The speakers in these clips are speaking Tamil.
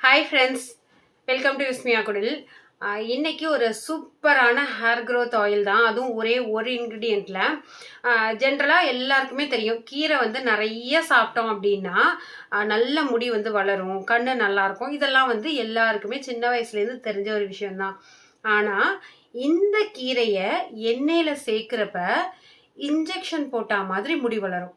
Hi friends, welcome to Vismaya குடில். இன்றைக்கி ஒரு சூப்பரான ஹேர் க்ரோத் ஆயில் தான், அதுவும் ஒரே ஒரு இன்க்ரீடியண்ட்டில். ஜென்ரலாக எல்லாருக்குமே தெரியும், கீரை வந்து நிறைய சாப்பிட்டோம் அப்படின்னா நல்ல முடி வந்து வளரும், கண்ணு நல்லாயிருக்கும். இதெல்லாம் வந்து எல்லாருக்குமே சின்ன வயசுலேருந்து தெரிஞ்ச ஒரு விஷயந்தான். ஆனால் இந்த கீரையை எண்ணெயில் சேர்க்குறப்ப இன்ஜெக்ஷன் போட்டால் மாதிரி முடி வளரும்.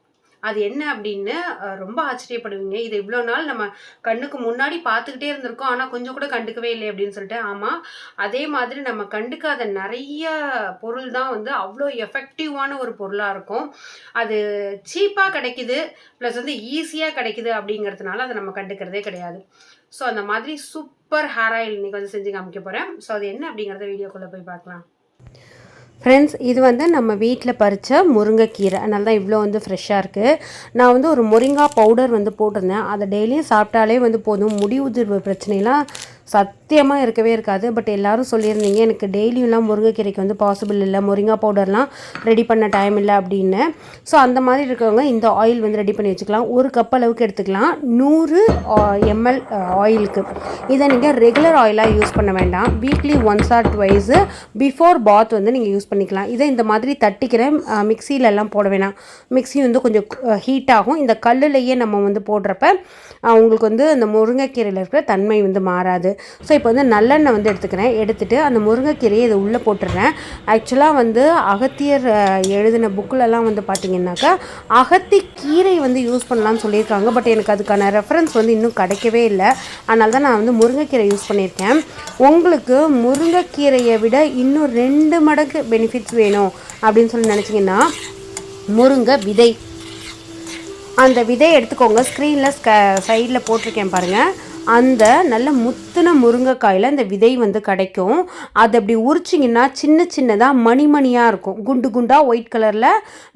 அது என்ன அப்படின்னு ரொம்ப ஆச்சரியப்படுவீங்க. இது இவ்வளோ நாள் நம்ம கண்ணுக்கு முன்னாடி பார்த்துக்கிட்டே இருந்திருக்கோம், ஆனால் கொஞ்சம் கூட கண்டுக்கவே இல்லை அப்படின்னு சொல்லிட்டு. ஆமாம், அதே மாதிரி நம்ம கண்டுக்காத நிறைய பொருள் தான் வந்து அவ்வளோ எஃபெக்டிவான ஒரு பொருளாக இருக்கும். அது சீப்பாக கிடைக்குது, ப்ளஸ் வந்து ஈஸியாக கிடைக்குது அப்படிங்கிறதுனால அதை நம்ம கண்டுக்கிறதே கிடையாது. ஸோ அந்த மாதிரி சூப்பர் ஹேர் ஆயில் இன்றைக்கி வந்து செஞ்சு காமிக்க போகிறேன். ஸோ அது என்ன அப்படிங்கிறத வீடியோக்குள்ளே போய் பார்க்கலாம். ஃப்ரெண்ட்ஸ், இது வந்து நம்ம வீட்டில் பறித்த முருங்கைக்கீரை, அதனால தான் இவ்வளோ வந்து ஃப்ரெஷ்ஷாக இருக்குது. நான் வந்து ஒரு முருங்கா பவுடர் வந்து போட்டிருந்தேன். அதை டெய்லியும் சாப்பிட்டாலே வந்து போதும், முடி உதிர்வு பிரச்சனைலாம் சத்தியமாக இருக்கவே இருக்காது. பட் எல்லோரும் சொல்லியிருந்தீங்க, எனக்கு டெய்லியும்லாம் முருங்கைக்கீரைக்கு வந்து பாசிபிள் இல்லை, முருங்கா பவுடர்லாம் ரெடி பண்ண டைம் இல்லை அப்படின்னு. ஸோ அந்த மாதிரி இருக்கிறவங்க இந்த ஆயில் வந்து ரெடி பண்ணி வச்சுக்கலாம். ஒரு கப் அளவுக்கு எடுத்துக்கலாம் 100 ml ஆயிலுக்கு. இதை நீங்கள் ரெகுலர் ஆயிலாக யூஸ் பண்ண வேண்டாம். Weekly once or twice before bath வந்து நீங்கள் யூஸ் பண்ணிக்கலாம். இதை இந்த மாதிரி தட்டிக்கிறேன், மிக்சியிலெல்லாம் போட வேணாம். மிக்சி வந்து கொஞ்சம் ஹீட் ஆகும். இந்த கல்லுலையே நம்ம வந்து போடுறப்ப உங்களுக்கு வந்து அந்த முருங்கைக்கீரையில் இருக்கிற தன்மை வந்து மாறாது. ஸோ இப்போ வந்து நல்லெண்ணெய் வந்து எடுத்துகிட்டு அந்த முருங்கைக்கீரையை இதை உள்ளே போட்டுடுறேன். ஆக்சுவலாக வந்து அகத்தியர் எழுதின புக்கிலலாம் வந்து பார்த்திங்கன்னாக்கா அகத்திக்கீரை வந்து யூஸ் பண்ணலான்னு சொல்லியிருக்காங்க. பட் எனக்கு அதுக்கான ரெஃபரன்ஸ் வந்து இன்னும் கிடைக்கவே இல்லை. அதனால தான் நான் வந்து முருங்கைக்கீரை யூஸ் பண்ணியிருக்கேன். உங்களுக்கு முருங்கைக்கீரையை விட இன்னும் 2 மடங்கு பெனிஃபிட்ஸ் வேணும் அப்படின்னு சொல்லி நினச்சிங்கன்னா, முருங்கை விதை, அந்த விதையை எடுத்துக்கோங்க. ஸ்க்ரீனில் சைடில் போட்டிருக்கேன் பாருங்கள். அந்த நல்ல முத்தின முருங்கைக்காயில் அந்த விதை வந்து கிடைக்கும். அது அப்படி உரிச்சிங்கன்னா சின்ன சின்னதாக மணிமணியாக இருக்கும், குண்டு குண்டாக ஒயிட் கலரில்.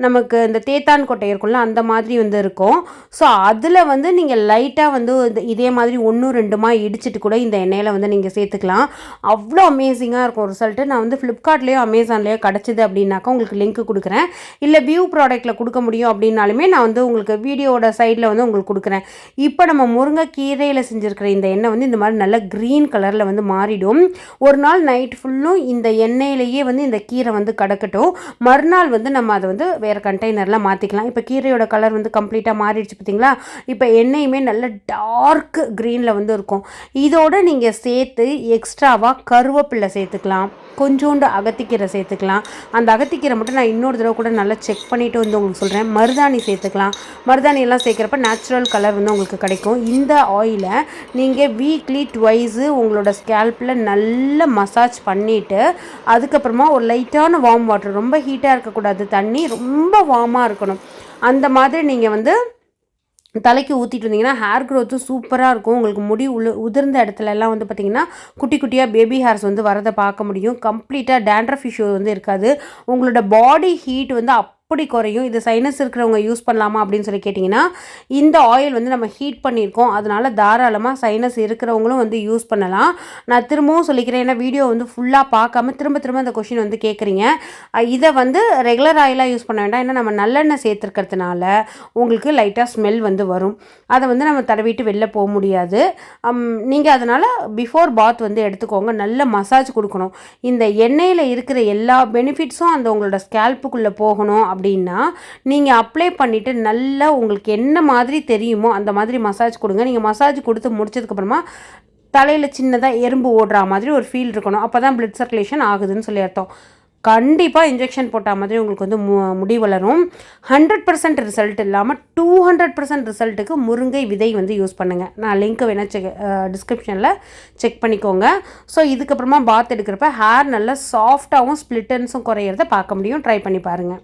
நமக்கு இந்த தேத்தான் கொட்டை இருக்கும்ல, அந்த மாதிரி வந்து இருக்கும். ஸோ அதில் வந்து நீங்கள் லைட்டாக வந்து இதே மாதிரி 1-2 இடிச்சிட்டு கூட இந்த எண்ணெயில் வந்து நீங்கள் சேர்த்துக்கலாம். அவ்வளோ அமேசிங்காக இருக்கும் ரிசல்ட்டு. நான் வந்து ஃப்ளிப்கார்ட்லேயோ அமேசான்லேயோ கிடச்சிது அப்படின்னாக்கா உங்களுக்கு லிங்க் கொடுக்குறேன். இல்லை வியூ ப்ராடக்ட்டில் கொடுக்க முடியும் அப்படின்னாலுமே நான் வந்து உங்களுக்கு வீடியோட சைடில் வந்து உங்களுக்கு கொடுக்குறேன். இப்போ நம்ம முருங்கைக்கீரையில் செஞ்சுருக்கோம் இந்த எண்ணெய் வந்து இந்த மாதிரி நல்ல க்ரீன் கலரில் வந்து மாறிடும். ஒரு நாள் நைட் ஃபுல்லும் இந்த எண்ணெயிலேயே வந்து இந்த கீரை வந்து கடக்கட்டும். மறுநாள் வந்து நம்ம அதை வந்து வேறு கண்டெய்னரில் மாற்றிக்கலாம். இப்போ கீரையோட கலர் வந்து கம்ப்ளீட்டாக மாறிடுச்சு பார்த்தீங்களா. இப்போ எண்ணெயுமே நல்ல டார்க் க்ரீனில் வந்து இருக்கும். இதோடு நீங்கள் சேர்த்து எக்ஸ்ட்ராவாக கருவேப்பிலை சேர்த்துக்கலாம், கொஞ்சோண்டு அகத்திக்கீரை சேர்த்துக்கலாம். அந்த அகத்திக்கீரை மட்டும் நான் இன்னொரு தடவை கூட நல்லா செக் பண்ணிவிட்டு வந்து உங்களுக்கு சொல்கிறேன். மருதாணி சேர்த்துக்கலாம். மருதாணி எல்லாம் சேர்க்குறப்ப நேச்சுரல் கலர் வந்து உங்களுக்கு கிடைக்கும். இந்த ஆயிலை நீங்கள் வீக்லி ட்வைஸு உங்களோட ஸ்கேல்பில் நல்லா மசாஜ் பண்ணிவிட்டு அதுக்கப்புறமா ஒரு லைட்டான வார்ம் வாட்டர், ரொம்ப ஹீட்டாக இருக்கக்கூடாது, தண்ணி ரொம்ப வார்மாக இருக்கணும், அந்த மாதிரி நீங்கள் வந்து தலைக்கு ஊற்றிட்டு இருந்தீங்கன்னா ஹேர் க்ரோத்து சூப்பராக இருக்கும். உங்களுக்கு முடி உதிர்ந்த இடத்துலலாம் வந்து பார்த்திங்கன்னா குட்டி குட்டியாக பேபி ஹேர்ஸ் வந்து வரதை பார்க்க முடியும். கம்ப்ளீட்டாக டேண்ட்ரஃப் இஷ்யூ வந்து இருக்காது. உங்களோட பாடி ஹீட் வந்து அப்படி குறையும். இது சைனஸ் இருக்கிறவங்க யூஸ் பண்ணலாமா அப்படின்னு சொல்லி கேட்டிங்கன்னா, இந்த ஆயில் வந்து நம்ம ஹீட் பண்ணியிருக்கோம், அதனால் தாராளமாக சைனஸ் இருக்கிறவங்களும் வந்து யூஸ் பண்ணலாம். நான் திரும்பவும் சொல்லிக்கிறேன், ஏன்னா வீடியோ வந்து ஃபுல்லாக பார்க்காம திரும்ப அந்த கொஷின் வந்து கேட்குறீங்க. இதை வந்து ரெகுலர் ஆயிலாக யூஸ் பண்ண வேண்டாம், ஏன்னா நம்ம நல்லெண்ணெய் சேர்த்துருக்கிறதுனால உங்களுக்கு லைட்டாக ஸ்மெல் வந்து வரும். அதை வந்து நம்ம தடவிட்டு வெளில போக முடியாது. நீங்கள் அதனால் பிஃபோர் பாத் வந்து எடுத்துக்கோங்க. நல்ல மசாஜ் கொடுக்கணும். இந்த எண்ணெயில் இருக்கிற எல்லா பெனிஃபிட்ஸும் அந்த உங்களோட ஸ்கேல்ப்புக்குள்ளே போகணும் அப்படின்னா நீங்கள் அப்ளை பண்ணிவிட்டு நல்லா உங்களுக்கு என்ன மாதிரி தெரியுமோ அந்த மாதிரி மசாஜ் கொடுங்க. நீங்கள் மசாஜ் கொடுத்து முடிச்சதுக்கப்புறமா தலையில் சின்னதாக எறும்பு ஓடுற மாதிரி ஒரு ஃபீல் இருக்கணும். அப்போ தான் பிளட் சர்க்குலேஷன் ஆகுதுன்னு சொல்லி அர்த்தம். கண்டிப்பாக இன்ஜெக்ஷன் போட்டால் மாதிரி உங்களுக்கு வந்து முடி வளரும். 100% ரிசல்ட் இல்லாமல் 200% ரிசல்ட்டுக்கு முருங்கை விதை வந்து யூஸ் பண்ணுங்கள். நான் லிங்க் வேணால் டிஸ்கிரிப்ஷனில் செக் பண்ணிக்கோங்க. ஸோ இதுக்கப்புறமா பாத் எடுக்கிறப்ப ஹேர் நல்லா சாஃப்டாகவும் ஸ்ப்ளிட்டன்ஸும் குறையிறத பார்க்க முடியும். ட்ரை பண்ணி பாருங்கள்.